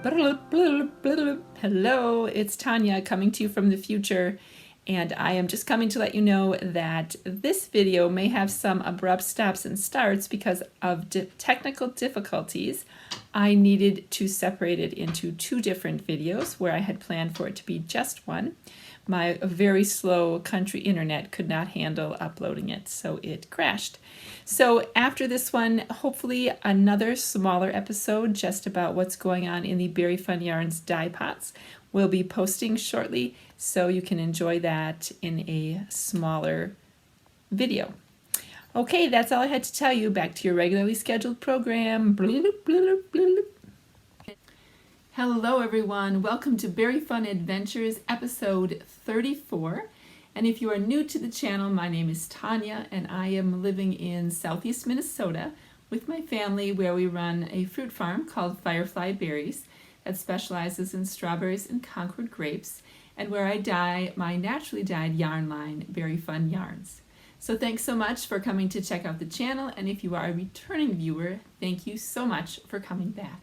Hello, it's Tanya coming to you from the future, and I am just coming to let you know that this video may have some abrupt stops and starts because of technical difficulties. I needed to separate it into two different videos where I had planned for it to be just one. My very slow country internet could not handle uploading it, so it crashed. So after this one, hopefully another smaller episode just about what's going on in the Berry Fun Yarns die pots will be posting shortly, so you can enjoy that in a smaller video. Okay, that's all I had to tell you. Back to your regularly scheduled program. Hello everyone, welcome to Berry Fun Adventures episode 34. And if you are new to the channel, my name is Tanya and I am living in southeast Minnesota with my family where we run a fruit farm called Firefly Berries that specializes in strawberries and Concord grapes, and where I dye my naturally dyed yarn line, Berry Fun Yarns. So thanks so much for coming to check out the channel, and if you are a returning viewer, thank you so much for coming back.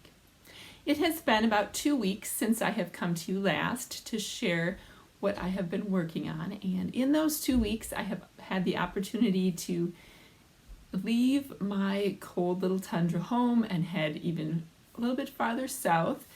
It has been about 2 weeks since I have come to you last to share what I have been working on, and in those 2 weeks I have had the opportunity to leave my cold little tundra home and head even a little bit farther south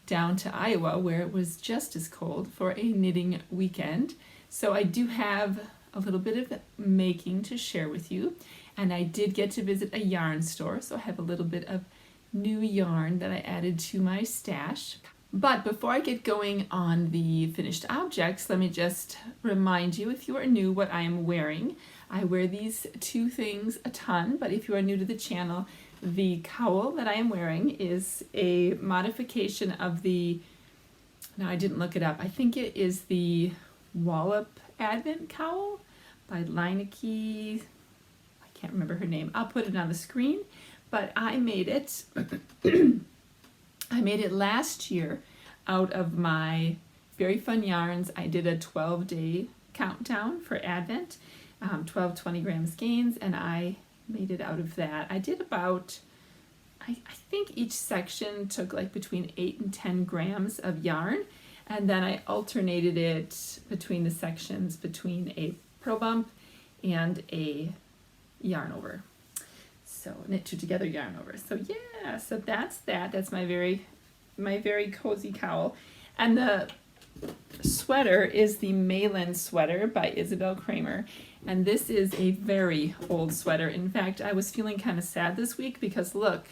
down to Iowa, where it was just as cold, for a knitting weekend. So I do have a little bit of making to share with you, and I did get to visit a yarn store, so I have a little bit of new yarn that I added to my stash. But before I get going on the finished objects, let me just remind you, if you are new, what I am wearing. I wear these two things a ton, but if you are new to the channel, the cowl that I am wearing is a modification of the, now I didn't look it up, I think it is the Wallop Advent cowl by Leineke. I can't remember her name. I'll put it on the screen. But I made it, I made it last year out of my Berry Fun Yarns. I did a 12-day countdown for Advent, 12 20-gram skeins, and I made it out of that. I did about, I think each section took like between 8 and 10 grams of yarn, and then I alternated it between the sections between a Pro Bump and a yarn over. So knit two together, yarn over. So yeah, so that's that. That's my very cozy cowl. And the sweater is the Malin sweater by Isabel Kramer. And this is a very old sweater. In fact, I was feeling kind of sad this week because look,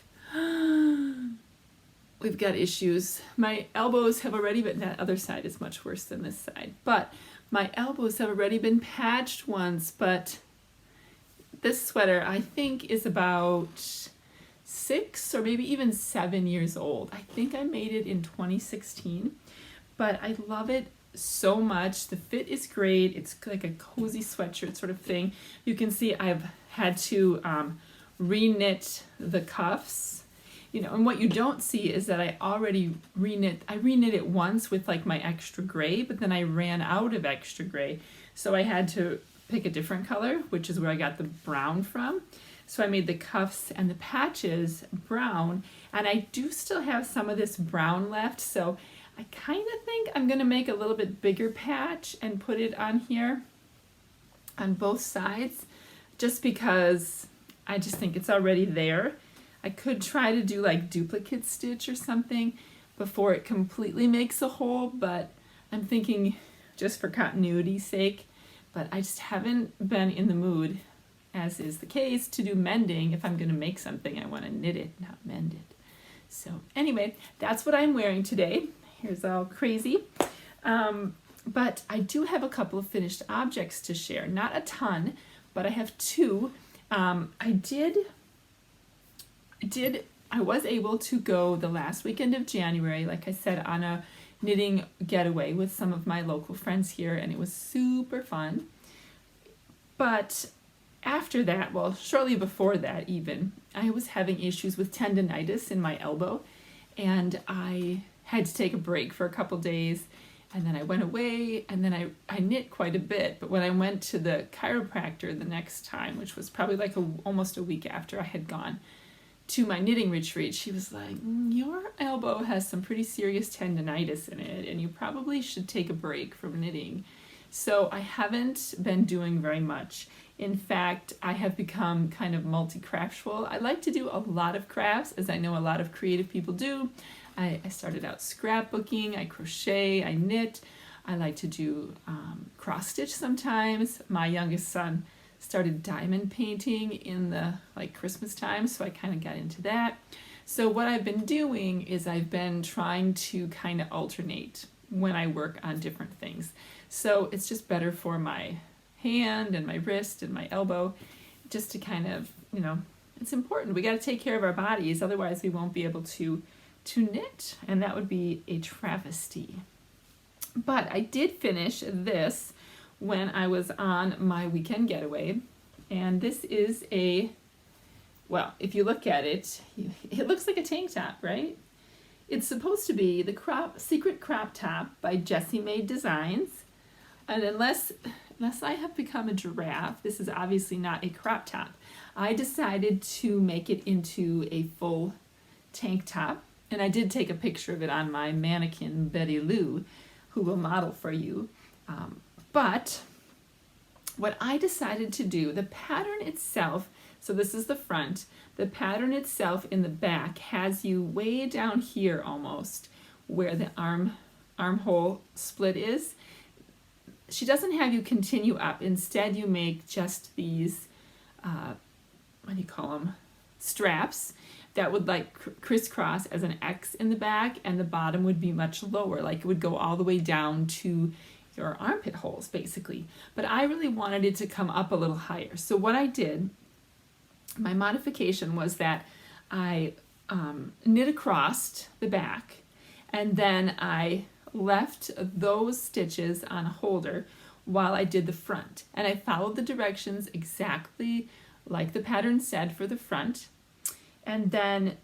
we've got issues. My elbows have already been, that other side is much worse than this side, but my elbows have already been patched once, but this sweater, I think, is about 6 or maybe even 7 years old. I think I made it in 2016, but I love it so much. The fit is great. It's like a cozy sweatshirt sort of thing. You can see I've had to re-knit the cuffs, you know, and what you don't see is that I already re-knit it once with like my extra gray, but then I ran out of extra gray. So I had to pick a different color, which is where I got the brown from. So I made the cuffs and the patches brown, and I do still have some of this brown left, so I kind of think I'm gonna make a little bit bigger patch and put it on here on both sides, just because I just think it's already there. I could try to do like duplicate stitch or something before it completely makes a hole, but I'm thinking just for continuity's sake. But I just haven't been in the mood, as is the case, to do mending. If I'm going to make something, I want to knit it, not mend it. So anyway, that's what I'm wearing today. Here's all crazy. But I do have a couple of finished objects to share. Not a ton, but I have two. I was able to go the last weekend of January, like I said, on a knitting getaway with some of my local friends here, and it was super fun. But after that, well, shortly before that even, I was having issues with tendonitis in my elbow, and I had to take a break for a couple days, and then I went away, and then I knit quite a bit. But when I went to the chiropractor the next time, which was probably like almost a week after I had gone to my knitting retreat, she was like, your elbow has some pretty serious tendonitis in it, and you probably should take a break from knitting. So I haven't been doing very much. In fact, I have become kind of multi-craftual. I like to do a lot of crafts, as I know a lot of creative people do. I started out scrapbooking, I crochet, I knit. I like to do cross stitch sometimes. My youngest son started diamond painting in the Christmas time, so I kind of got into that. So what I've been doing is I've been trying to kind of alternate when I work on different things. So it's just better for my hand and my wrist and my elbow, just to kind of, it's important. We got to take care of our bodies, otherwise we won't be able to knit, and that would be a travesty. But I did finish this when I was on my weekend getaway, and this is well, if you look at it, it looks like a tank top, right? It's supposed to be the secret crop top by Jessie Made Designs, and unless I have become a giraffe, this is obviously not a crop top. I decided to make it into a full tank top, and I did take a picture of it on my mannequin, Betty Lou, who will model for you. But what I decided to do, the pattern itself, so this is the front, the pattern itself in the back has you way down here almost, where the armhole split is. She doesn't have you continue up. Instead, you make just these, what do you call them, straps that would crisscross as an X in the back, and the bottom would be much lower, like it would go all the way down to your armpit holes basically. But I really wanted it to come up a little higher. So what I did, my modification was that I knit across the back, and then I left those stitches on a holder while I did the front, and I followed the directions exactly like the pattern said for the front. And then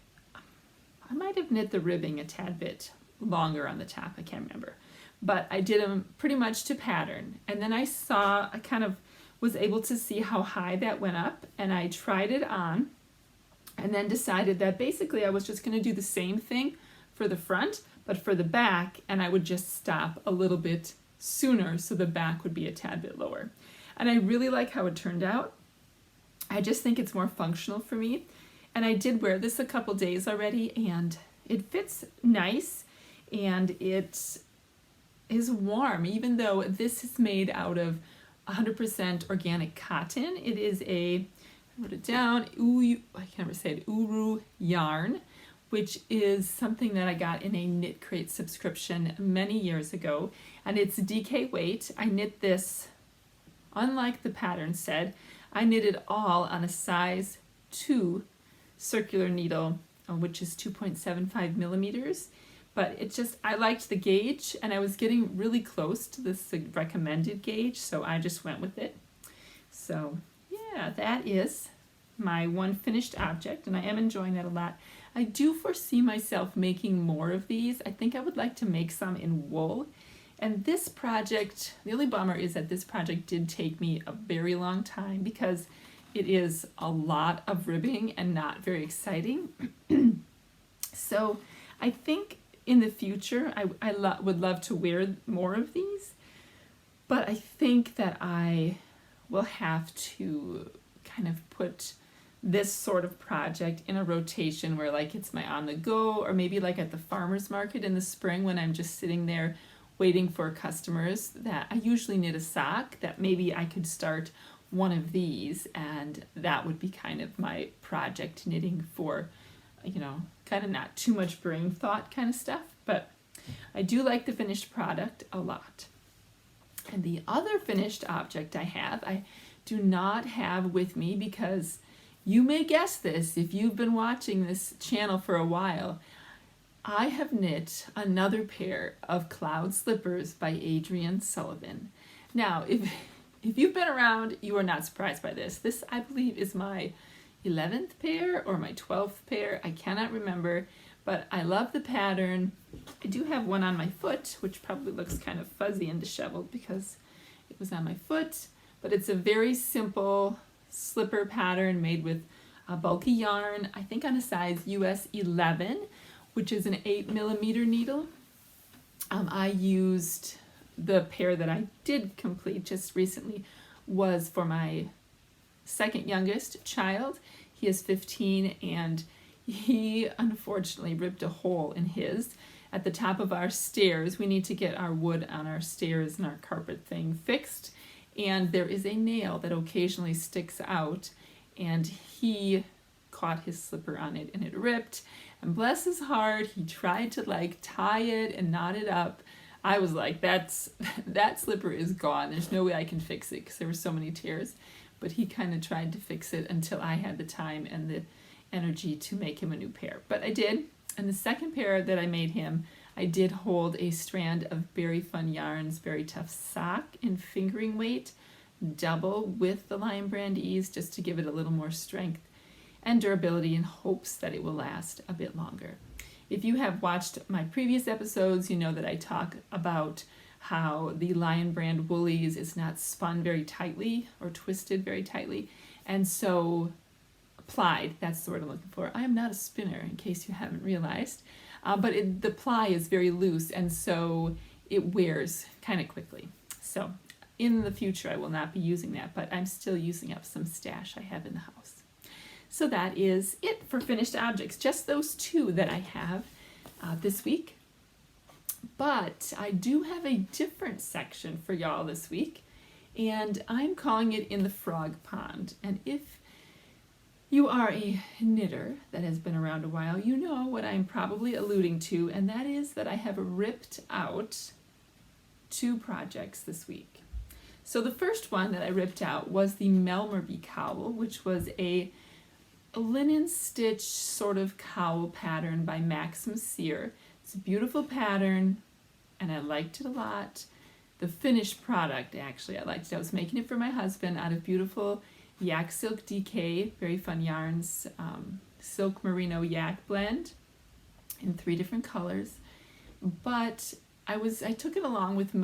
I might have knit the ribbing a tad bit longer on the top, I can't remember, but I did them pretty much to pattern. And then I kind of was able to see how high that went up, and I tried it on, and then decided that basically I was just going to do the same thing for the front, but for the back, and I would just stop a little bit sooner so the back would be a tad bit lower. And I really like how it turned out. I just think it's more functional for me. And I did wear this a couple days already, and it fits nice, and it is warm. Even though this is made out of 100% organic cotton, it is I wrote it down, I can never say it, Uru yarn, which is something that I got in a Knit Crate subscription many years ago, and it's DK weight. I knit this, unlike the pattern said, I knit it all on a size 2 circular needle, which is 2.75 millimeters. But I liked the gauge, and I was getting really close to this recommended gauge, so I just went with it. So yeah, that is my one finished object, and I am enjoying that a lot. I do foresee myself making more of these. I think I would like to make some in wool. And this project, the only bummer is that this project did take me a very long time, because it is a lot of ribbing and not very exciting. So I think in the future I would love to wear more of these, but I think that I will have to kind of put this sort of project in a rotation where it's my on the go, or maybe at the farmer's market in the spring when I'm just sitting there waiting for customers, that I usually knit a sock, that maybe I could start one of these, and that would be kind of my project knitting for, kind of not too much brain thought kind of stuff. But I do like the finished product a lot. And the other finished object I do not have with me, because you may guess this if you've been watching this channel for a while. I have knit another pair of cloud slippers by Adrienne Sullivan. Now, if you've been around, you are not surprised by this. This, I believe, is my 11th pair or my 12th pair. I cannot remember, but I love the pattern. I do have one on my foot, which probably looks kind of fuzzy and disheveled because it was on my foot, but it's a very simple slipper pattern made with a bulky yarn, I think on a size US 11, which is an 8mm needle. I used the pair that I did complete just recently was for my second youngest child. He is 15 and he unfortunately ripped a hole in his at the top of our stairs. We need to get our wood on our stairs and our carpet thing fixed, and there is a nail that occasionally sticks out, and he caught his slipper on it and it ripped, and bless his heart, he tried to like tie it and knot it up. I was like, that slipper is gone, there's no way I can fix it because there were so many tears. But he kind of tried to fix it until I had the time and the energy to make him a new pair. But I did. And the second pair that I made him, I did hold a strand of Very Fun Yarns Very Tough Sock in fingering weight, double with the Lion Brand Ease, just to give it a little more strength and durability in hopes that it will last a bit longer. If you have watched my previous episodes, you know that I talk about how the Lion Brand Woolies is not spun very tightly or twisted very tightly, and so plied, that's the word I'm looking for. I am not a spinner, in case you haven't realized, but the ply is very loose, and so it wears kind of quickly. So in the future I will not be using that, but I'm still using up some stash I have in the house. So that is it for finished objects, just those two that I have this week. But I do have a different section for y'all this week, and I'm calling it In the Frog Pond. And if you are a knitter that has been around a while, you know what I'm probably alluding to, and that is that I have ripped out 2 projects this week. So the first one that I ripped out was the Melmerby cowl, which was a linen stitch sort of cowl pattern by Maxim Sear. It's a beautiful pattern, and I liked it a lot. The finished product, actually, I liked it. I was making it for my husband out of beautiful Yak Silk DK, Very Fun Yarns, Silk Merino Yak blend in 3 different colors. But I took it along with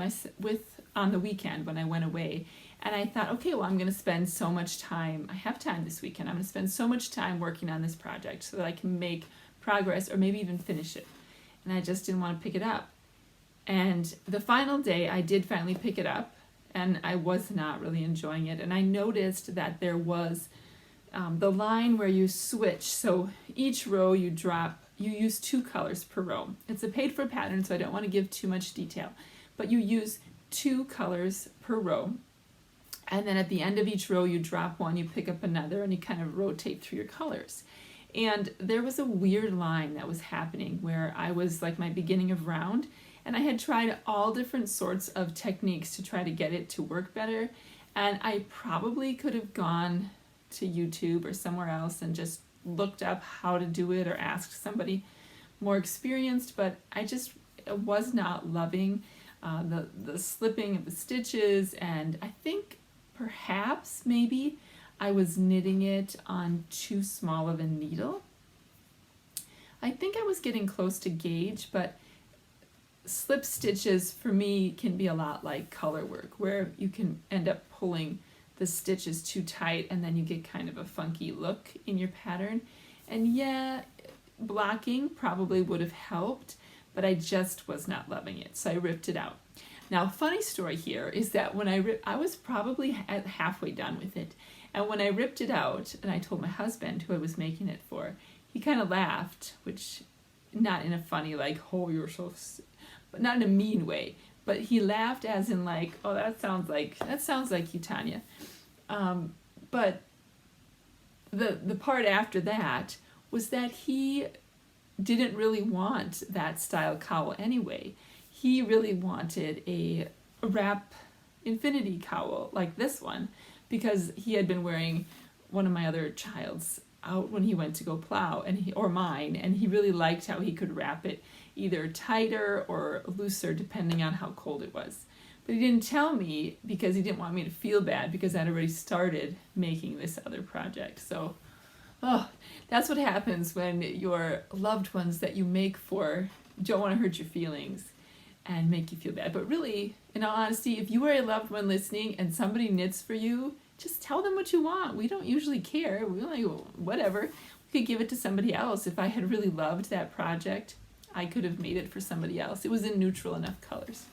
on the weekend when I went away, and I thought, okay, well, I'm going to spend so much time. I have time this weekend. I'm going to spend so much time working on this project so that I can make progress or maybe even finish it. And I just didn't want to pick it up. And the final day, I did finally pick it up, and I was not really enjoying it. And I noticed that there was the line where you switch. So each row you use 2 colors per row. It's a paid for pattern, so I don't want to give too much detail. But you use 2 colors per row. And then at the end of each row, you drop one, you pick up another, and you kind of rotate through your colors. And there was a weird line that was happening where I was like my beginning of round, and I had tried all different sorts of techniques to try to get it to work better. And I probably could have gone to YouTube or somewhere else and just looked up how to do it or asked somebody more experienced, but I just was not loving the slipping of the stitches, and I think perhaps maybe I was knitting it on too small of a needle. I think I was getting close to gauge, but slip stitches for me can be a lot like color work, where you can end up pulling the stitches too tight and then you get kind of a funky look in your pattern. And yeah, blocking probably would have helped, but I just was not loving it, so I ripped it out. Now, funny story here is that when I was probably halfway done with it, and when I ripped it out and I told my husband, who I was making it for, he kind of laughed, which not in a funny like, oh, you're so, but not in a mean way, but he laughed as in like, oh, that sounds like you, Tanya. But the part after that was that he didn't really want that style cowl anyway. He really wanted a wrap infinity cowl like this one, because he had been wearing one of my other child's out when he went to go plow, or mine, and he really liked how he could wrap it either tighter or looser depending on how cold it was. But he didn't tell me because he didn't want me to feel bad, because I'd already started making this other project. So, that's what happens when your loved ones that you make for don't want to hurt your feelings and make you feel bad. But really, in all honesty, if you are a loved one listening and somebody knits for you, just tell them what you want. We don't usually care. We're like, whatever. We could give it to somebody else. If I had really loved that project, I could have made it for somebody else. It was in neutral enough colors.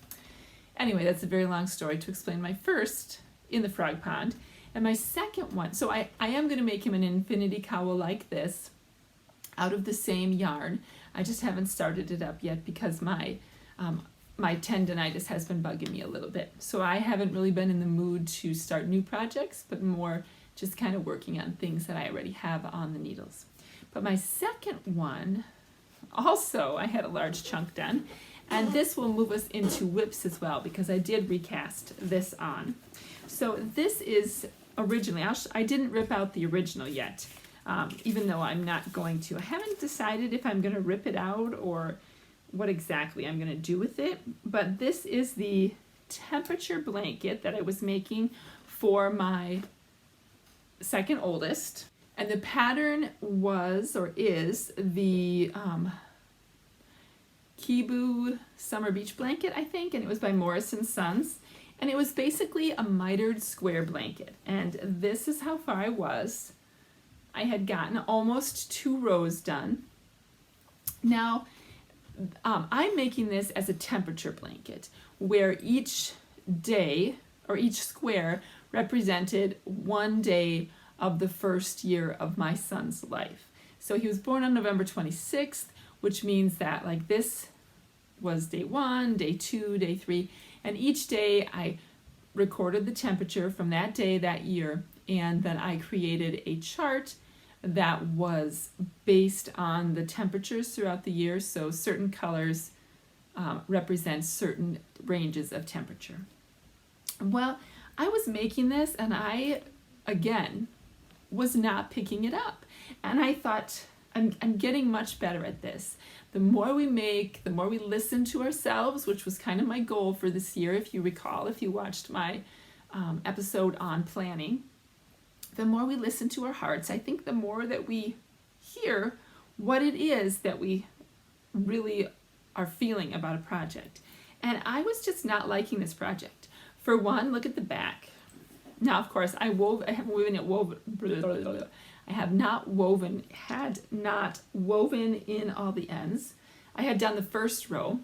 Anyway, that's a very long story to explain my first in the frog pond. And my second one, so I am going to make him an infinity cowl like this out of the same yarn. I just haven't started it up yet because my tendonitis has been bugging me a little bit. So I haven't really been in the mood to start new projects, but more just kind of working on things that I already have on the needles. But my second one, also I had a large chunk done, and this will move us into whips as well because I did recast this on. So this is originally, I didn't rip out the original yet, even though I'm not going to. I haven't decided if I'm going to rip it out or what exactly I'm going to do with it, but this is the temperature blanket that I was making for my second oldest, and the pattern was or is the Kibu Summer Beach blanket, I think, and it was by Morris & Sons, and it was basically a mitered square blanket, and this is how far I was. I had gotten almost 2 rows done. Now, I'm making this as a temperature blanket where each day or each square represented 1 day of the first year of my son's life. So he was born on November 26th, which means that like this was day 1, day 2, day 3, and each day I recorded the temperature from that day, that year, and then I created a chart that was based on the temperatures throughout the year. So certain colors represent certain ranges of temperature. Well, I was making this and I, again, was not picking it up. And I thought, I'm getting much better at this. The more we make, the more we listen to ourselves, which was kind of my goal for this year, if you recall, if you watched my episode on planning. The more we listen to our hearts, I think the more that we hear what it is that we really are feeling about a project. And I was just not liking this project. For one, look at the back. Now, of course, I had not woven in all the ends. I had done the first row,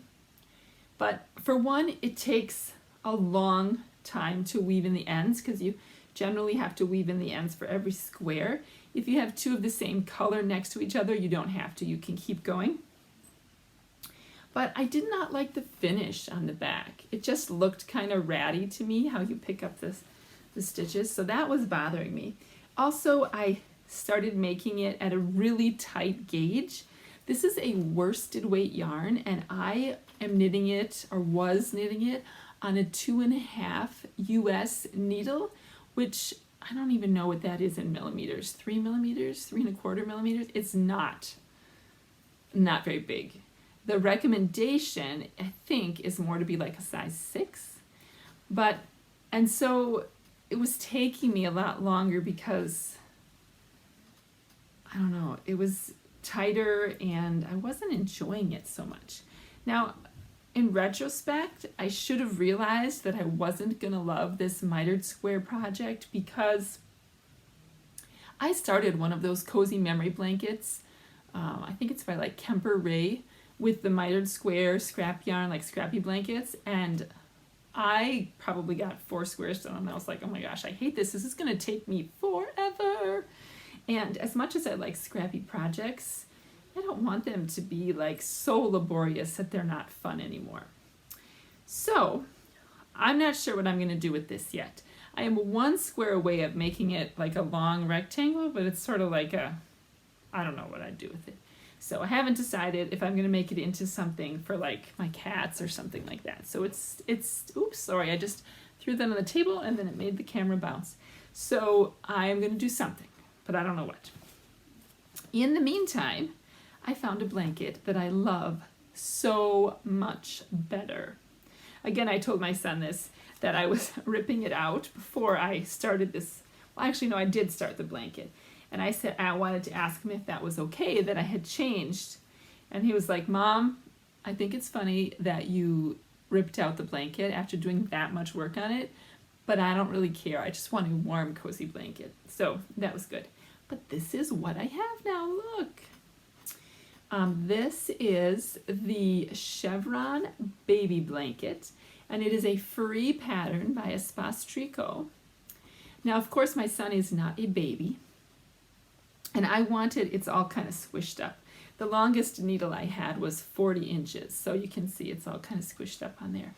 but for one, it takes a long time to weave in the ends because you generally have to weave in the ends for every square. If you have 2 of the same color next to each other, you don't have to. You can keep going. But I did not like the finish on the back. It just looked kind of ratty to me, how you pick up the stitches. So that was bothering me. Also, I started making it at a really tight gauge. This is a worsted weight yarn, and I am knitting it, or was knitting it, on a 2.5 US needle, which I don't even know what that is in millimeters. 3 millimeters, 3¼ millimeters. It's not very big. The recommendation, I think, is more to be like a size 6. And so it was taking me a lot longer because, I don't know, it was tighter and I wasn't enjoying it so much. Now, in retrospect, I should have realized that I wasn't going to love this mitered square project because I started one of those cozy memory blankets. I think it's by like Kemper Ray with the mitered square scrap yarn, like scrappy blankets. And I probably got 4 squares done and I was like, oh my gosh, I hate this. This is going to take me forever. And as much as I like scrappy projects, I don't want them to be like so laborious that they're not fun anymore. So I'm not sure what I'm going to do with this yet. I am 1 square away of making it like a long rectangle, but it's sort of like I don't know what I'd do with it. So I haven't decided if I'm going to make it into something for like my cats or something like that. So it's oops, sorry, I just threw that on the table and then it made the camera bounce. So I'm going to do something, but I don't know what. In the meantime, I found a blanket that I love so much better. Again, I told my son this, that I was ripping it out before I started this. Well, actually, no, I did start the blanket. And I said I wanted to ask him if that was okay, that I had changed. And he was like, Mom, I think it's funny that you ripped out the blanket after doing that much work on it. but I don't really care. I just want a warm, cozy blanket. So that was good. But this is what I have now, look. This is the Chevron baby blanket, and it is a free pattern by Espace Tricot. Now, of course, my son is not a baby, and I wanted, it's all kind of squished up. The longest needle I had was 40 inches, so you can see it's all kind of squished up on there.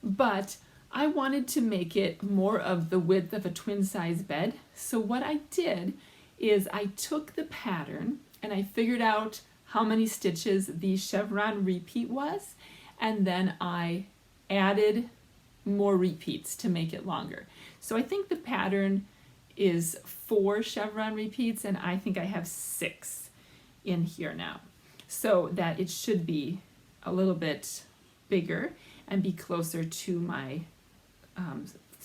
But I wanted to make it more of the width of a twin size bed. So what I did is I took the pattern and I figured out how many stitches the chevron repeat was, and then I added more repeats to make it longer. So I think the pattern is 4 chevron repeats, and I think I have 6 in here now, so that it should be a little bit bigger and be closer to my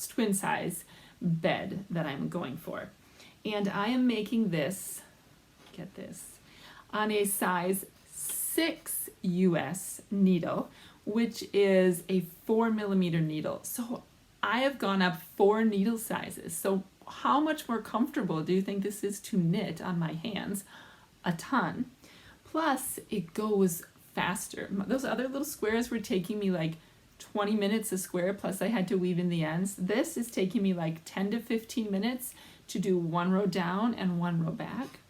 twin size bed that I'm going for. And I am making this, get this, on a size 6 US needle, which is a 4mm needle. So I have gone up 4 needle sizes. So how much more comfortable do you think this is to knit on my hands? A ton. Plus it goes faster. Those other little squares were taking me like 20 minutes a square, plus I had to weave in the ends. This is taking me like 10 to 15 minutes to do 1 row down and 1 row back,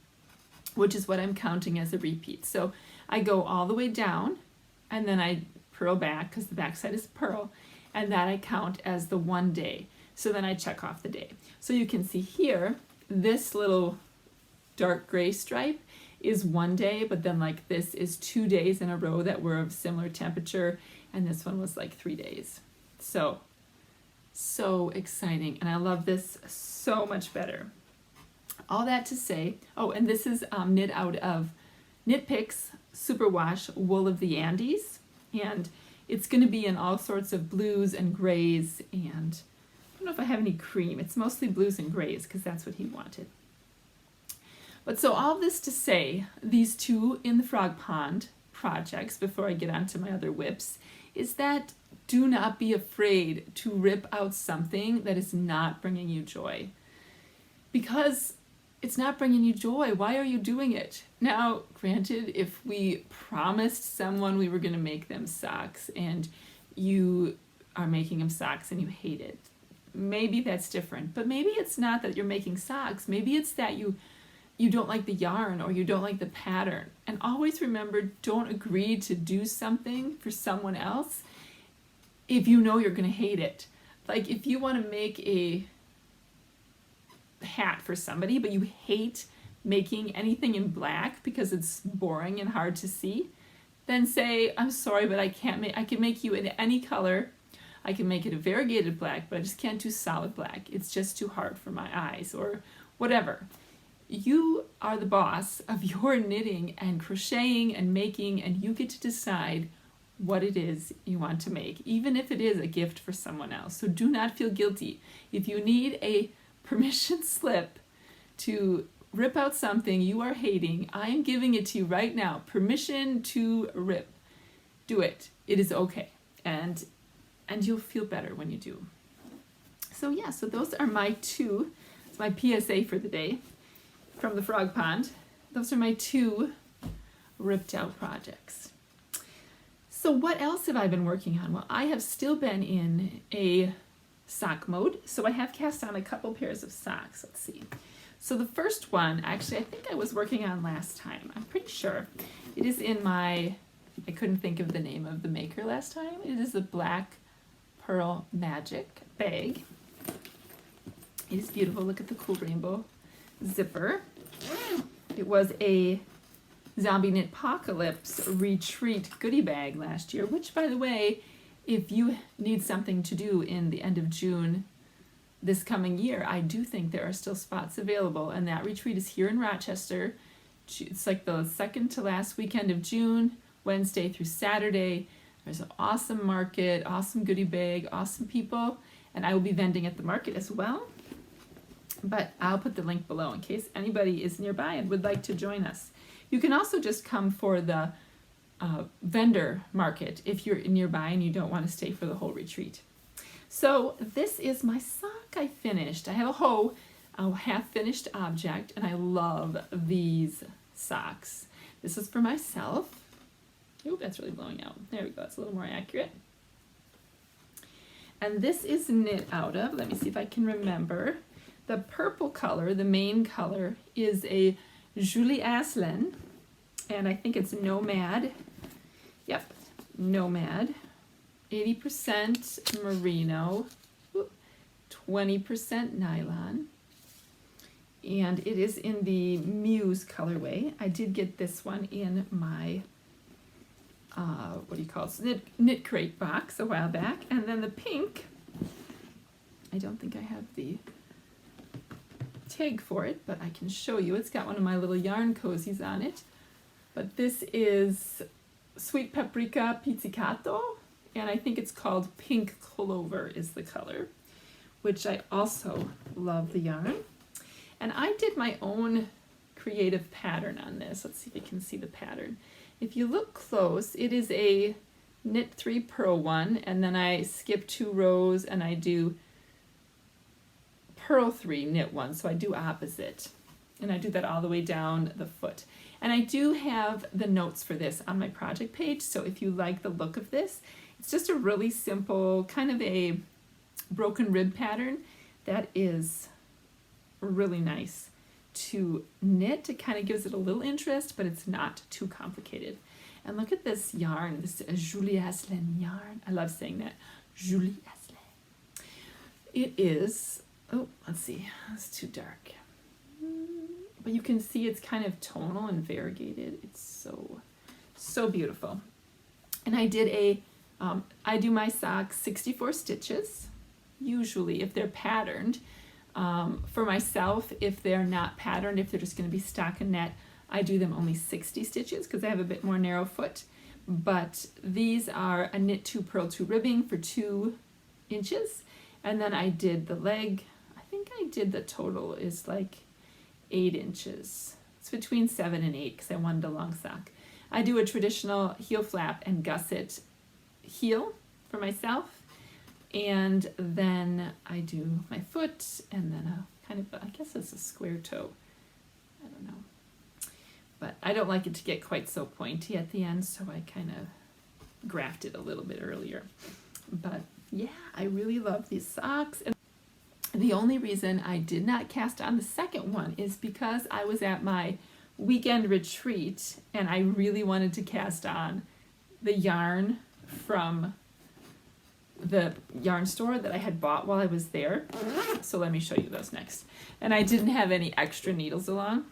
which is what I'm counting as a repeat. So I go all the way down and then I purl back because the back side is purl, and that I count as the 1 day. So then I check off the day. So you can see here, this little dark gray stripe is 1 day, but then like this is 2 days in a row that were of similar temperature, and this one was like 3 days. So exciting, and I love this so much better. All that to say, oh, and this is knit out of Knit Picks Superwash Wool of the Andes, and it's going to be in all sorts of blues and grays, and I don't know if I have any cream. It's mostly blues and grays because that's what he wanted. But so all this to say, these 2 in the Frog Pond projects, before I get on to my other whips, is that do not be afraid to rip out something that is not bringing you joy. Because it's not bringing you joy, why are you doing it? Now, granted, if we promised someone we were going to make them socks and you are making them socks and you hate it, maybe that's different. But maybe it's not that you're making socks. Maybe it's that you don't like the yarn or you don't like the pattern. And always remember, don't agree to do something for someone else if you know you're going to hate it. Like if you want to make a hat for somebody, but you hate making anything in black because it's boring and hard to see, then say, I'm sorry, but I can make you in any color. I can make it a variegated black, but I just can't do solid black. It's just too hard for my eyes, or whatever. You are the boss of your knitting and crocheting and making, and you get to decide what it is you want to make, even if it is a gift for someone else. So do not feel guilty. If you need a permission slip to rip out something you are hating, I am giving it to you right now. Permission to rip. Do it. It is okay. And you'll feel better when you do. So yeah, so those are my 2, it's my PSA for the day from the Frog Pond. Those are my 2 ripped out projects. So what else have I been working on? Well, I have still been in a sock mode. So I have cast on a couple pairs of socks. Let's see. So the first one, actually, I think I was working on last time. I'm pretty sure. It is in my, I couldn't think of the name of the maker last time. It is the Black Pearl Magic bag. It is beautiful. Look at the cool rainbow zipper. It was a Zombie Knit Apocalypse retreat goodie bag last year, which, by the way, if you need something to do in the end of June this coming year, I do think there are still spots available, and that retreat is here in Rochester. It's like the second to last weekend of June, Wednesday through Saturday. There's an awesome market, awesome goodie bag, awesome people, and I will be vending at the market as well. But I'll put the link below in case anybody is nearby and would like to join us. You can also just come for the vendor market if you're nearby and you don't want to stay for the whole retreat. So this is my sock I finished. I have a half-finished object, and I love these socks. This is for myself. Oop, that's really blowing out. There we go, it's a little more accurate. And this is knit out of, let me see if I can remember. The purple color, the main color, is a Julie Aslan, and I think it's Nomad. Yep, Nomad. 80% merino, 20% nylon, and it is in the Muse colorway. I did get this one in my what do you call it, knit crate box a while back. And then the pink, I don't think I have the tag for it, but I can show you. It's got one of my little yarn cozies on it. But this is Sweet Paprika Pizzicato, and I think it's called Pink Clover is the color, which I also love the yarn. And I did my own creative pattern on this. Let's see if you can see the pattern. If you look close, it is a knit 3 purl one, and then I skip 2 rows and I do purl 3 knit 1, so I do opposite, and I do that all the way down the foot. And I do have the notes for this on my project page, so if you like the look of this, it's just a really simple kind of a broken rib pattern that is really nice to knit. It kind of gives it a little interest, but it's not too complicated. And look at this yarn, this Julie Aslan yarn. I love saying that, Julie Aslan. It is, oh, let's see, it's too dark. But you can see it's kind of tonal and variegated. It's so beautiful. And I did I do my socks 64 stitches, usually if they're patterned. For myself, if they're not patterned, if they're just going to be stockinette, I do them only 60 stitches because I have a bit more narrow foot. But these are a knit 2 purl 2 ribbing for 2 inches. And then I did the leg. I think I did the total is like 8 inches. It's between 7 and 8 because I wanted a long sock. I do a traditional heel flap and gusset heel for myself. And then I do my foot, and then a kind of, I guess it's a square toe. I don't know. But I don't like it to get quite so pointy at the end, so I kind of grafted a little bit earlier. But yeah, I really love these socks. And the only reason I did not cast on the second one is because I was at my weekend retreat, and I really wanted to cast on the yarn from the yarn store that I had bought while I was there. So let me show you those next. And I didn't have any extra needles along.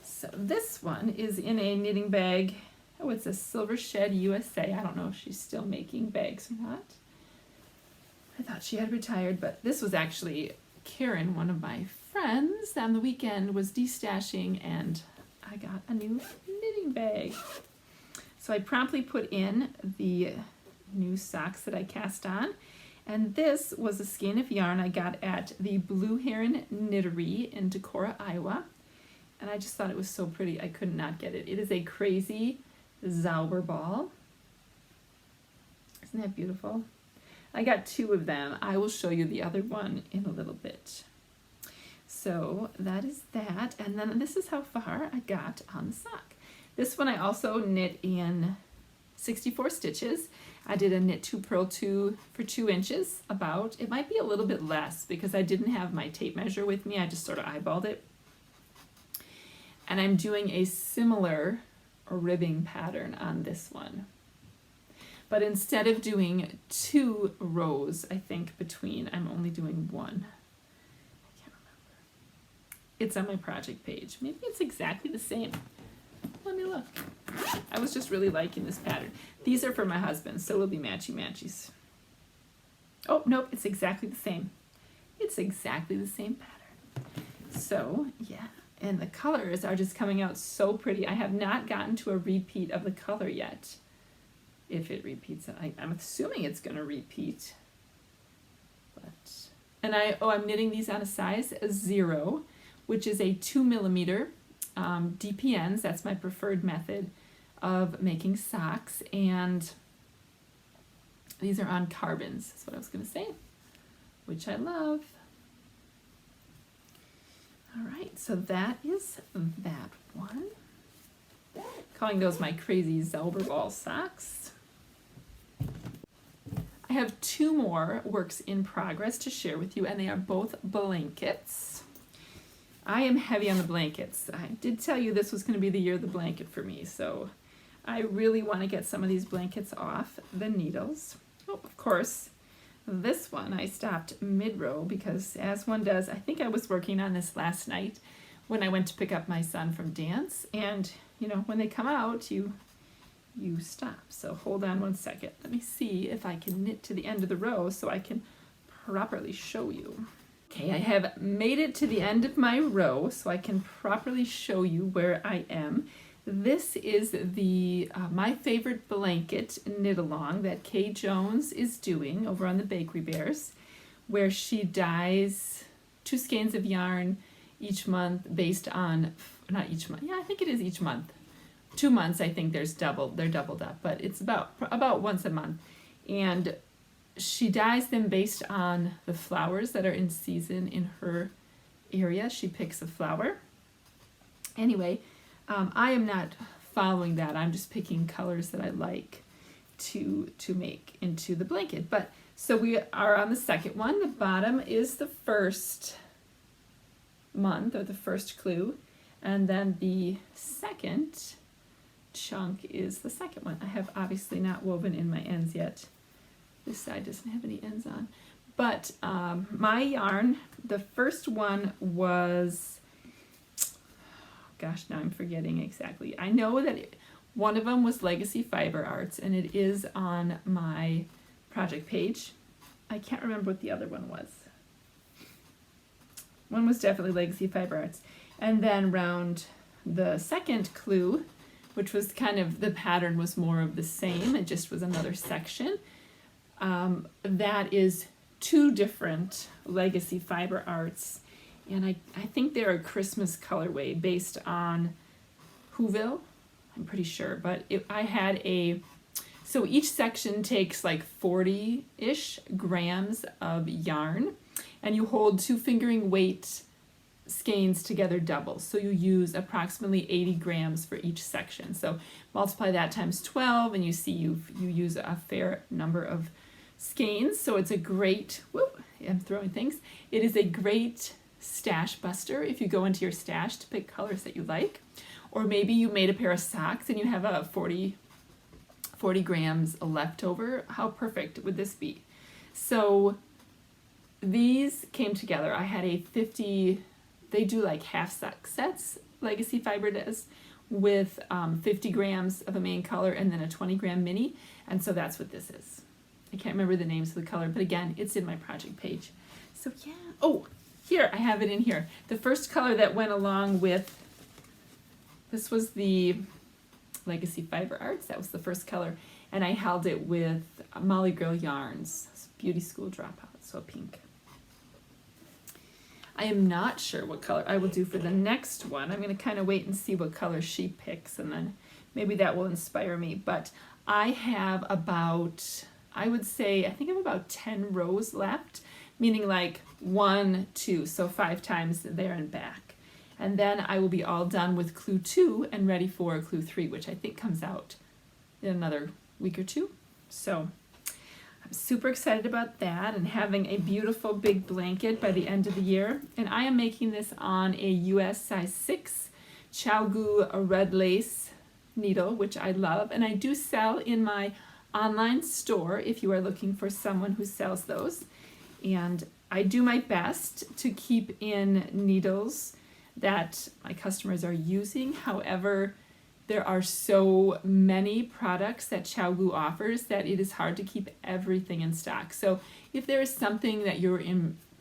So this one is in a knitting bag. Oh, it's a Silver Shed USA. I don't know if she's still making bags or not. I thought she had retired, but this was actually Karen, one of my friends, on the weekend was destashing, and I got a new knitting bag. So I promptly put in the new socks that I cast on, and this was a skein of yarn I got at the Blue Heron Knittery in Decorah, Iowa, and I just thought it was so pretty I could not get it. It is a crazy Zauber ball. Isn't that beautiful? I got 2 of them. I will show you the other one in a little bit. So that is that, and then this is how far I got on the sock. This one I also knit in 64 stitches. I did a knit 2 purl 2 for 2 inches about. It might be a little bit less because I didn't have my tape measure with me. I just sort of eyeballed it. And I'm doing a similar ribbing pattern on this one. But instead of doing 2 rows, I think, between, I'm only doing 1. I can't remember. It's on my project page. Maybe it's exactly the same. Let me look. I was just really liking this pattern. These are for my husband, so it'll be matchy-matchies. Oh, nope, it's exactly the same. It's exactly the same pattern. So, yeah, and the colors are just coming out so pretty. I have not gotten to a repeat of the color yet. If it repeats, I'm assuming it's going to repeat. But, and I'm knitting these on a size 0, which is a 2 millimeter DPNs. That's my preferred method of making socks, and These are on carbons, that's what I was going to say, which I love. All right, so that is that one. Calling those my crazy Zauberball socks. I have two more works in progress to share with you, and they are both blankets. I am heavy on the blankets. I did tell you this was going to be the year of the blanket for me, so I really want to get some of these blankets off the needles. Oh, of course, this one I stopped mid-row because, as one does, I think I was working on this last night when I went to pick up my son from dance, and you know, when they come out, you stop. So hold on one second. Let me see if I can knit to the end of the row so I can properly show you. Okay, I have made it to the end of my row so I can properly show you where I am. This is the My Favorite Blanket knit along that Kay Jones is doing over on the Bakery Bears, where she dyes 2 skeins of yarn each month based on, not each month, yeah, I think it is each month. 2 months, I think they're doubled up, but it's about once a month. And she dyes them based on the flowers that are in season in her area. She picks a flower. Anyway, I am not following that. I'm just picking colors that I like to make into the blanket. But so we are on the second one. The bottom is the first month or the first clue, and then the second chunk is the second one. I have obviously not woven in my ends yet. This side doesn't have any ends on, but my yarn, the first one was, gosh, now I'm forgetting exactly. I know that one of them was Legacy Fiber Arts, and it is on my project page. I can't remember what the other one was. One was definitely Legacy Fiber Arts. And then round the second clue, which was kind of, the pattern was more of the same, it just was another section. That is 2 different Legacy Fiber Arts, and I think they're a Christmas colorway based on Whoville, I'm pretty sure, but I had so each section takes like 40-ish grams of yarn, and you hold 2 fingering weight skeins together double, so you use approximately 80 grams for each section. So multiply that times 12 and you see you use a fair number of skeins. So it's a great, whoop, I'm throwing things. It is a great stash buster if you go into your stash to pick colors that you like, or maybe you made a pair of socks and you have a 40 grams left over. How perfect would this be? So these came together. I had a 50, they do like half sock sets, Legacy Fiber does, with 50 grams of a main color and then a 20 gram mini, and so that's what this is. I can't remember the names of the color, but again, it's in my project page. So yeah, oh, here, I have it in here. The first color that went along with, this was the Legacy Fiber Arts, that was the first color, and I held it with Molly Girl Yarns, Beauty School Dropout, so pink. I am not sure what color I will do for the next one. I'm going to kind of wait and see what color she picks, and then maybe that will inspire me. But I have about, I would say, I think I have about 10 rows left, meaning like 1, 2, so 5 times there and back. And then I will be all done with clue 2 and ready for clue 3, which I think comes out in another week or 2. So I'm super excited about that and having a beautiful big blanket by the end of the year. And I am making this on a US size 6 Chalgu red lace needle, which I love. And I do sell in my online store if you are looking for someone who sells those. And I do my best to keep in needles that my customers are using. However, there are so many products that Chalgu offers that it is hard to keep everything in stock. So if there is something that you're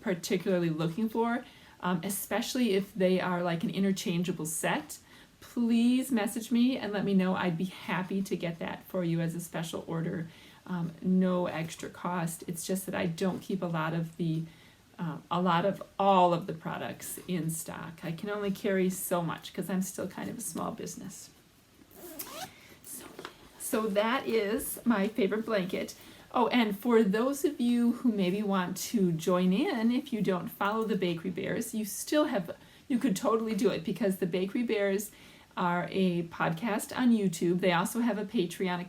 particularly looking for, especially if they are like an interchangeable set, please message me and let me know. I'd be happy to get that for you as a special order. No extra cost. It's just that I don't keep a lot of all of the products in stock. I can only carry so much because I'm still kind of a small business. So that is my favorite blanket. Oh, and for those of you who maybe want to join in, if you don't follow the Bakery Bears, you could totally do it, because the Bakery Bears are a podcast on YouTube. They also have a Patreon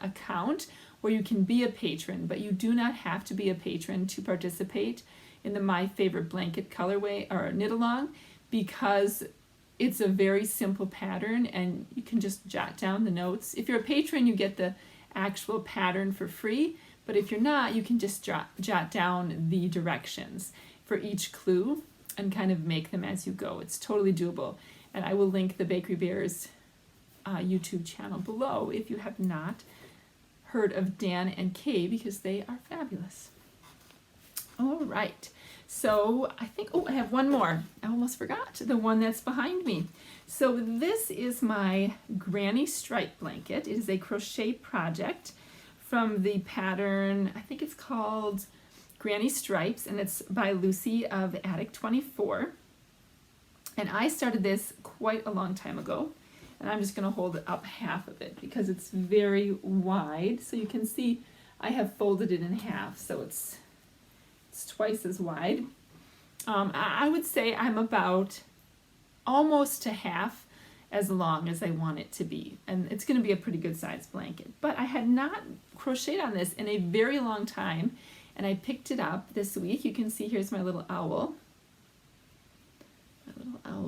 account where you can be a patron, but you do not have to be a patron to participate in the My Favorite Blanket colorway or knit along, because it's a very simple pattern and you can just jot down the notes. If you're a patron, you get the actual pattern for free, but if you're not, you can just jot down the directions for each clue and kind of make them as you go. It's totally doable, and I will link the Bakery Bears YouTube channel below if you have not heard of Dan and Kay, because they are fabulous. All right, so I have one more. I almost forgot, the one that's behind me. So this is my Granny Stripe blanket. It is a crochet project from the pattern, I think it's called Granny Stripes, and it's by Lucy of Attic 24. And I started this quite a long time ago, and I'm just going to hold up half of it because it's very wide. So you can see I have folded it in half, so it's twice as wide. I would say I'm about almost to half as long as I want it to be, and it's going to be a pretty good sized blanket. But I had not crocheted on this in a very long time, and I picked it up this week. You can see here's my little owl,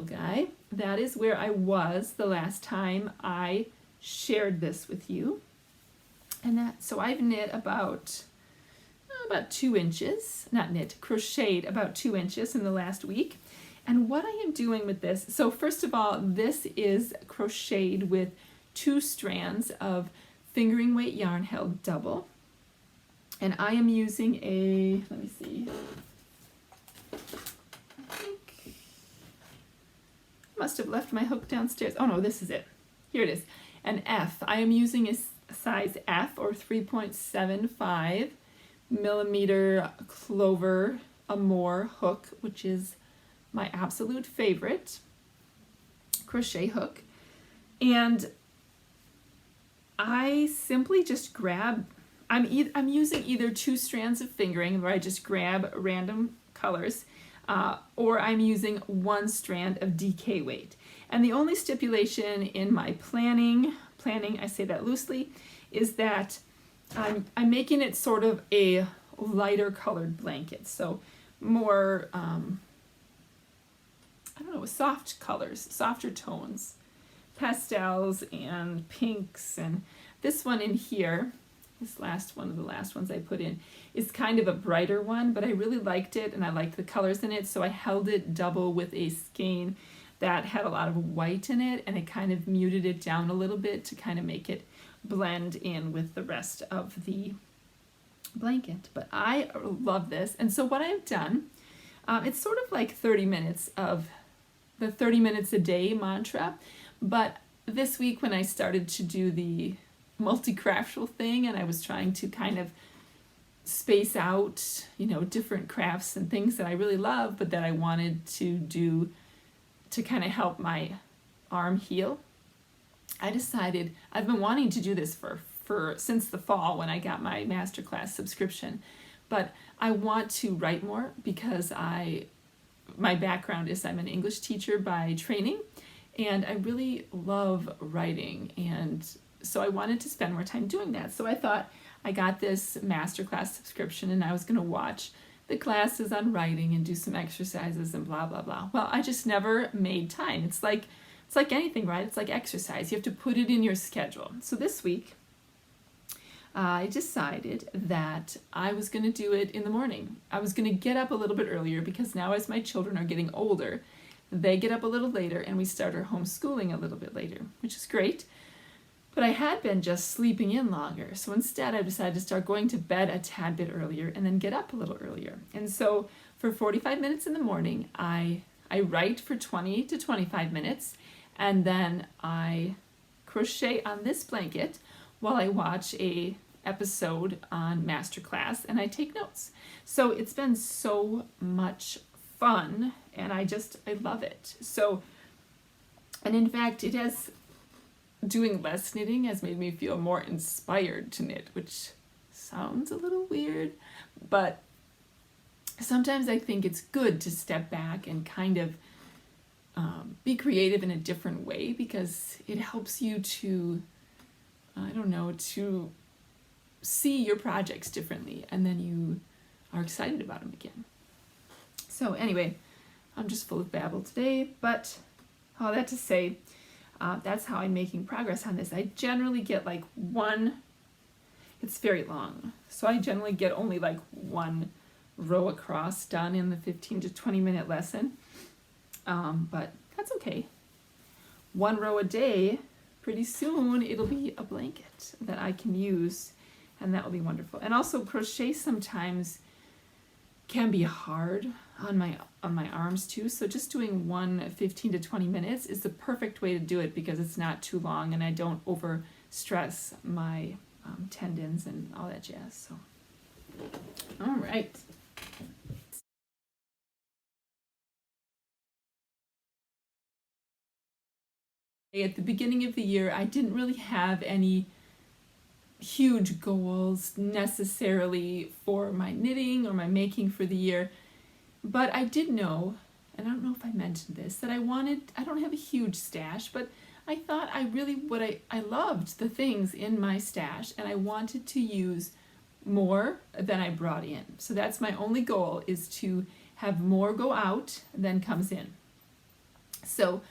guy. That is where I was the last time I shared this with you, and so I've knit about 2 inches, crocheted about 2 inches in the last week. And what I am doing with this, so first of all, this is crocheted with 2 strands of fingering weight yarn held double. And I am using let me see, I think I must have left my hook downstairs. Oh no, this is it. Here it is, an F. I am using a size F, or 3.75 millimeter Clover Amour hook, which is my absolute favorite crochet hook. And I simply just grab, I'm using either 2 strands of fingering where I just grab random colors, or I'm using 1 strand of DK weight. And the only stipulation in my planning, I say that loosely, is that I'm making it sort of a lighter colored blanket, so more soft colors, softer tones, pastels and pinks. And this one in here, this last one of the last ones I put in, is kind of a brighter one, but I really liked it and I liked the colors in it, so I held it double with a skein that had a lot of white in it, and it kind of muted it down a little bit to kind of make it blend in with the rest of the blanket. But I love this, and so what I've done, it's sort of like 30 minutes of the 30 minutes a day mantra, but this week when I started to do the multi-craftual thing and I was trying to kind of space out, different crafts and things that I really love but that I wanted to do to kind of help my arm heal, I decided I've been wanting to do this for since the fall when I got my masterclass subscription, but I want to write more because my background is I'm an English teacher by training, and I really love writing, and so I wanted to spend more time doing that. So I thought I got this masterclass subscription and I was going to watch the classes on writing and do some exercises and blah blah blah. Well, I just never made time. It's like anything, right? It's like exercise. You have to put it in your schedule. So this week I decided that I was going to do it in the morning. I was going to get up a little bit earlier because now as my children are getting older, they get up a little later and we start our homeschooling a little bit later, which is great. But I had been just sleeping in longer. So instead I decided to start going to bed a tad bit earlier and then get up a little earlier. And so for 45 minutes in the morning, I write for 20 to 25 minutes, and then I crochet on this blanket while I watch a episode on Masterclass and I take notes. So it's been so much fun and I love it. So, and in fact, doing less knitting has made me feel more inspired to knit, which sounds a little weird, but sometimes I think it's good to step back and kind of be creative in a different way, because it helps you to, I don't know, to see your projects differently, and then you are excited about them again. So anyway, I'm just full of babble today, but all that to say, that's how I'm making progress on this. I generally get like it's very long, so I generally get only like one row across done in the 15 to 20 minute lesson, but that's okay. One row a day, pretty soon it'll be a blanket that I can use, and that will be wonderful. And also, crochet sometimes can be hard on my arms too, so just doing one 15 to 20 minutes is the perfect way to do it, because it's not too long and I don't over stress my tendons and all that jazz. So all right, at the beginning of the year I didn't really have any huge goals necessarily for my knitting or my making for the year, but I did know, and I don't know if I mentioned this, that I don't have a huge stash, but I thought I loved the things in my stash, and I wanted to use more than I brought in. So that's my only goal, is to have more go out than comes in. So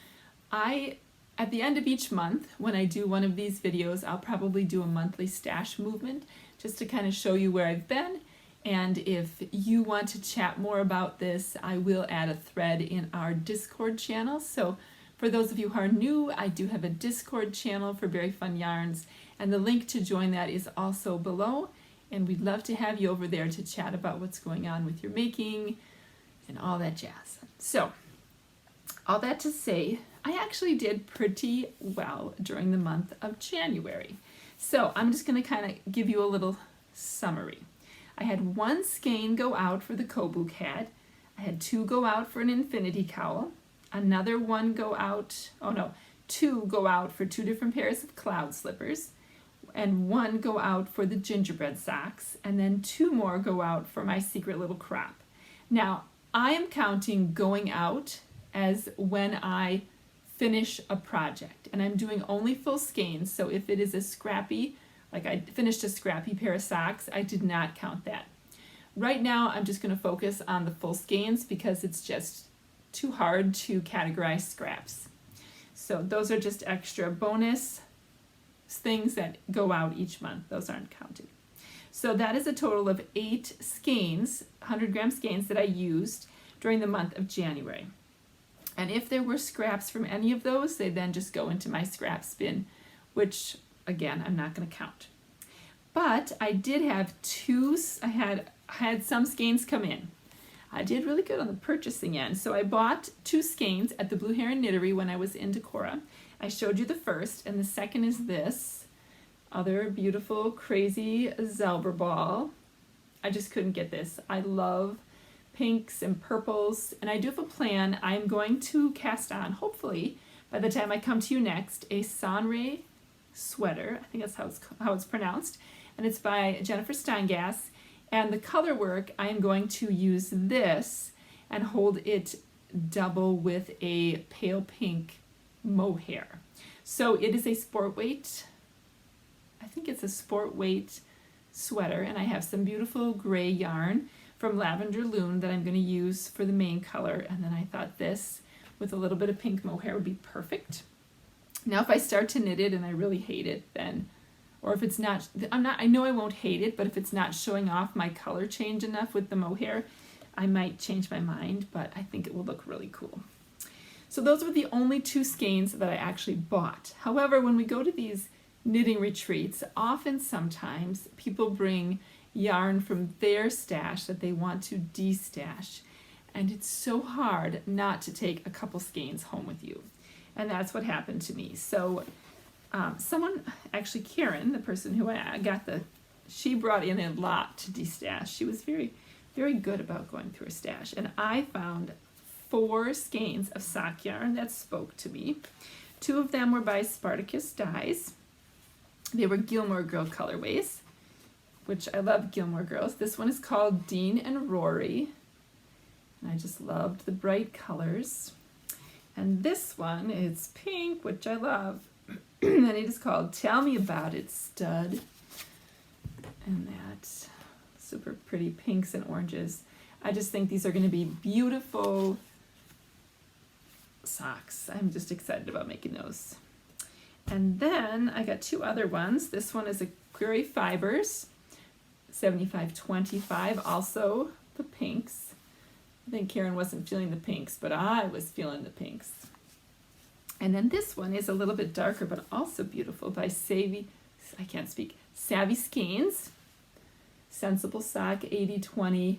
at the end of each month, when I do one of these videos, I'll probably do a monthly stash movement just to kind of show you where I've been. And if you want to chat more about this, I will add a thread in our Discord channel. So for those of you who are new, I do have a Discord channel for Very Fun Yarns, and the link to join that is also below. And we'd love to have you over there to chat about what's going on with your making and all that jazz. So all that to say, I actually did pretty well during the month of January. So I'm just going to kind of give you a little summary. I had one skein go out for the Kobu cat. I had two go out for an infinity cowl. Another one go out, two go out for two different pairs of cloud slippers. And one go out for the gingerbread socks. And then two more go out for my secret little crop. Now, I am counting going out as when I finish a project, and I'm doing only full skeins. So if it is a scrappy, like I finished a scrappy pair of socks, I did not count that. Right now I'm just going to focus on the full skeins because it's just too hard to categorize scraps. So those are just extra bonus things that go out each month. Those aren't counted. So that is a total of 8 skeins, 100-gram skeins, that I used during the month of January. And if there were scraps from any of those, they then just go into my scraps bin, which again, I'm not going to count. But I did have I had some skeins come in. I did really good on the purchasing end. So I bought 2 skeins at the Blue Heron Knittery when I was in Decorah. I showed you the first, and the second is this other beautiful, crazy Zelber ball. I just couldn't get this. I love pinks and purples, and I do have a plan. I'm going to cast on, hopefully by the time I come to you next, a Sonra sweater. I think that's how it's pronounced, and it's by Jennifer Steingass. And the color work, I am going to use this and hold it double with a pale pink mohair. So it is a sport weight, I think it's a sport weight sweater, and I have some beautiful gray yarn from Lavender Loon that I'm going to use for the main color, and then I thought this with a little bit of pink mohair would be perfect. Now if I start to knit it and I really hate it, then, or if it's not, I know I won't hate it, but if it's not showing off my color change enough with the mohair, I might change my mind, but I think it will look really cool. So those were the only 2 skeins that I actually bought. However, when we go to these knitting retreats, sometimes people bring yarn from their stash that they want to destash, and it's so hard not to take a couple skeins home with you, and that's what happened to me. So someone, actually Karen, the person who I got she brought in a lot to destash. She was very, very good about going through her stash, and I found 4 skeins of sock yarn that spoke to me, Two of them were by Spartacus Dyes. They were Gilmore Girl colorways, which I love Gilmore Girls. This one is called Dean and Rory. And I just loved the bright colors. And this one is pink, which I love. And it is called Tell Me About It, Stud. And that super pretty pinks and oranges. I just think these are going to be beautiful socks. I'm just excited about making those. And then I got two other ones. This one is a Query Fibers, 7525, also the pinks. I think Karen wasn't feeling the pinks, but I was feeling the pinks. And then this one is a little bit darker, but also beautiful, by Savvy Skeins. Sensible Sock, 80/20.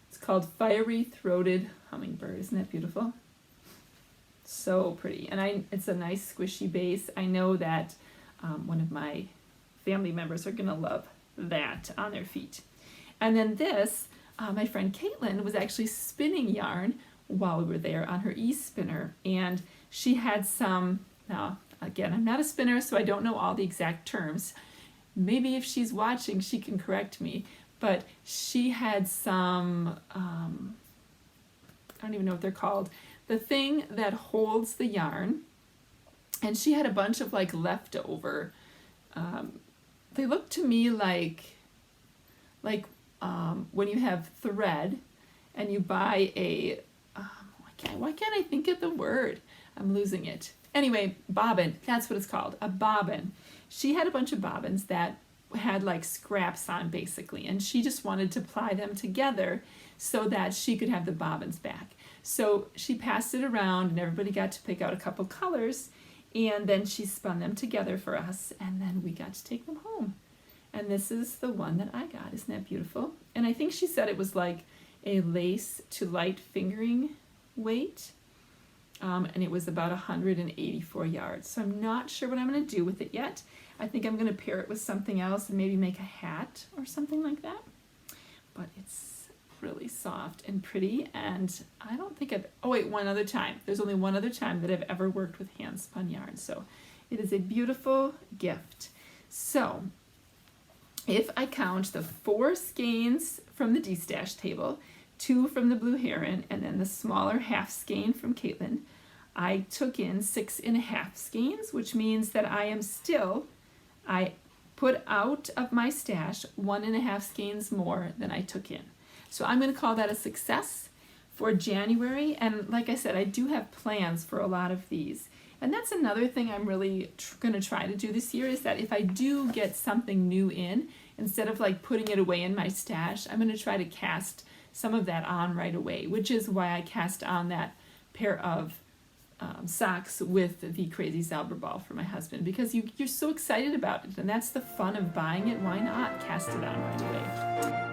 It's called Fiery Throated Hummingbird. Isn't that beautiful? So pretty. And it's a nice squishy base. I know that one of my family members are going to love that on their feet. And then this, my friend Caitlin was actually spinning yarn while we were there on her e-spinner. And she had some, now again, I'm not a spinner, so I don't know all the exact terms. Maybe if she's watching, she can correct me. But she had some, I don't even know what they're called, the thing that holds the yarn. And she had a bunch of like leftover, they look to me like when you have thread and you buy a, why can't I think of the word? I'm losing it. Anyway, bobbin, that's what it's called, a bobbin. She had a bunch of bobbins that had like scraps on basically, and she just wanted to ply them together so that she could have the bobbins back. So she passed it around and everybody got to pick out a couple colors, and then she spun them together for us, and then we got to take them home. And this is the one that I got. Isn't that beautiful? And I think she said it was like a lace to light fingering weight. And it was about 184 yards. So I'm not sure what I'm going to do with it yet. I think I'm going to pair it with something else and maybe make a hat or something like that. But it's really soft and pretty, and I don't think one other time. There's only one other time that I've ever worked with hand spun yarn. So it is a beautiful gift. So if I count the 4 skeins from the destashed table, 2 from the Blue Heron, and then the smaller half skein from Caitlin, I took in 6.5 skeins, which means that I put out of my stash 1.5 skeins more than I took in. So I'm going to call that a success for January. And like I said, I do have plans for a lot of these. And that's another thing I'm really going to try to do this year, is that if I do get something new in, instead of like putting it away in my stash, I'm going to try to cast some of that on right away, which is why I cast on that pair of socks with the Crazy Zalber ball for my husband, because you're so excited about it, and that's the fun of buying it. Why not cast it on right away?